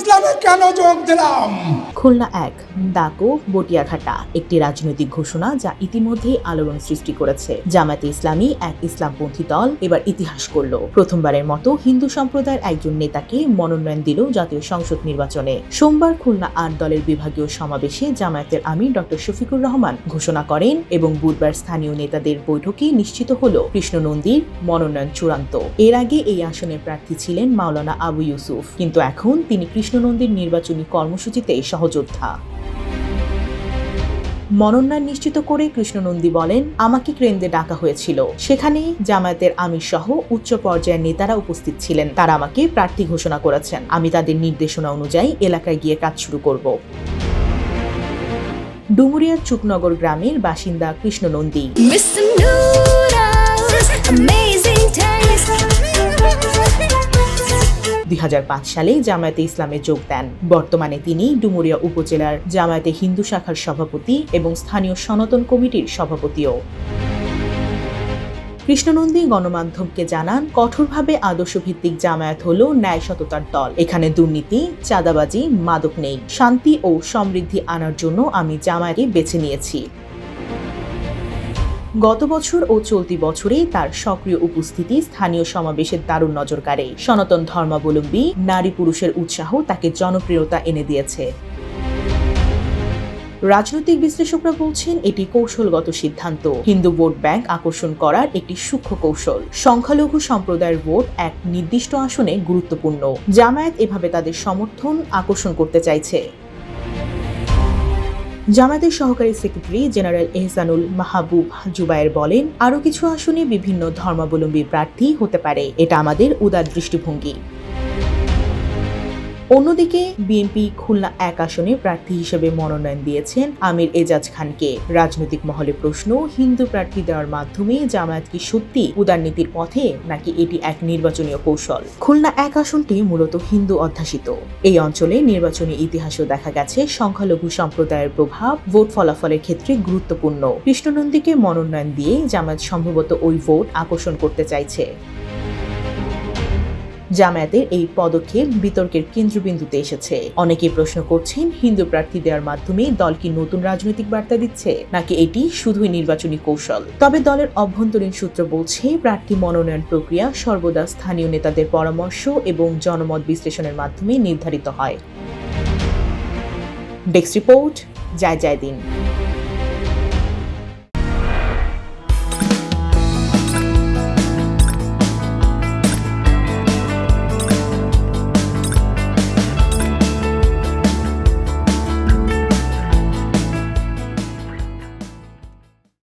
ইসলামে কেন যোগ দিলাম। খুলনা ১ ডাকো বটিয়াঘাটা একটি রাজনৈতিক ঘোষণা যা ইতিমধ্যেই আলোড়ন সৃষ্টি করেছে। জামায়াতে ইসলামী এক ইসলামপন্থী দল এবার ইতিহাস করল। প্রথমবারের মতো হিন্দু সম্প্রদায়ের একজন নেতাকে মনোনয়ন দিল জাতীয় সংসদ নির্বাচনে। সোমবার খুলনা ৮ দলের বিভাগীয় সমাবেশে জামায়াতের আমির ডক্টর শফিকুর রহমান ঘোষণা করেন এবং বুধবার স্থানীয় নেতাদের বৈঠকে নিশ্চিত হল কৃষ্ণ নন্দীর মনোনয়ন চূড়ান্ত। এর আগে এই আসনের প্রার্থী ছিলেন মাওলানা আবু ইউসুফ, কিন্তু এখন তিনি কৃষ্ণ নন্দীর নির্বাচনী কর্মসূচিতে সহযোদ্ধা। মনোনয়ন নিশ্চিত করে কৃষ্ণ নন্দী বলেন, আমাকে কেন্দ্রে ডাকা হয়েছিল। সেখানে জামায়াতের আমির সহ উচ্চ পর্যায়ের নেতারা উপস্থিত ছিলেন। তারা আমাকে প্রার্থী ঘোষণা করেছেন। আমি তাদের নির্দেশনা অনুযায়ী এলাকায় গিয়ে কাজ শুরু করব। ডুমুরিয়ার চুকনগর গ্রামের বাসিন্দা কৃষ্ণ নন্দী 2005 সালে জামায়াতে ইসলামে যোগ দেন। বর্তমানে তিনি ডুমুরিয়া উপজেলার জামায়াতে হিন্দু শাখার সভাপতি এবং স্থানীয় সনাতন কমিটির সভাপতিও। কৃষ্ণ নন্দী গণমাধ্যমকে জানান, কঠোরভাবে আদর্শভিত্তিক জামায়াত হলো ন্যায় সততার দল। এখানে দুর্নীতি, চাঁদাবাজি, মাদক নেই। শান্তি ও সমৃদ্ধি আনার জন্য আমি জামায়াতকে বেছে নিয়েছি। গত বছর ও চলতি বছরে তার সক্রিয় উপস্থিতি স্থানীয় সমাবেশের দারুণ নজর কাড়ে। সনাতন ধর্মাবলম্বী নারী পুরুষের উৎসাহ তাকে জনপ্রিয়তা এনে দিয়েছে। রাজনৈতিক বিশ্লেষকরা বলছেন এটি কৌশলগত সিদ্ধান্ত, হিন্দু ভোট ব্যাংক আকর্ষণ করার একটি সূক্ষ্ম কৌশল। সংখ্যালঘু সম্প্রদায়ের ভোট এক নির্দিষ্ট আসনে গুরুত্বপূর্ণ। জামায়াত এভাবে তাদের সমর্থন আকর্ষণ করতে চাইছে। জামায়াতের সহকারী সেক্রেটারি জেনারেল এহসানুল মাহবুব জুবায়ের বলেন, আরও কিছু আসনে বিভিন্ন ধর্মাবলম্বী প্রার্থী হতে পারে। এটা আমাদের উদার দৃষ্টিভঙ্গি। অন্যদিকে বিএনপি খুলনা ১ আসনে প্রার্থী হিসেবে মনোনয়ন দিয়েছেন আমির এজাজ খানকে। রাজনৈতিক মহলে প্রশ্ন, হিন্দু প্রার্থী দেওয়ার মাধ্যমে জামায়াত কি সত্যি উদারনীতির পথে, নাকি এটি এক নির্বাচনীয় কৌশল? খুলনা ১ আসনটি মূলত হিন্দু অধ্যাসিত। এই অঞ্চলে নির্বাচনী ইতিহাসেও দেখা গেছে সংখ্যালঘু সম্প্রদায়ের প্রভাব ভোট ফলাফলের ক্ষেত্রে গুরুত্বপূর্ণ। কৃষ্ণ নন্দীকে মনোনয়ন দিয়ে জামায়াত সম্ভবত ওই ভোট আকর্ষণ করতে চাইছে। জামায়াতের এই পদক্ষেপ বিতর্কের কেন্দ্রবিন্দুতে এসেছে। অনেকেই প্রশ্ন করছেন, হিন্দু প্রার্থী দেওয়ার মাধ্যমে দল কি নতুন রাজনৈতিক বার্তা দিচ্ছে, নাকি এটি শুধুই নির্বাচনী কৌশল? তবে দলের অভ্যন্তরীণ সূত্র বলছে, প্রার্থী মনোনয়ন প্রক্রিয়া সর্বদা স্থানীয় নেতাদের পরামর্শ এবং জনমত বিশ্লেষণের মাধ্যমে নির্ধারিত হয়। ডেস্ক রিপোর্ট, জয় জয় দিন।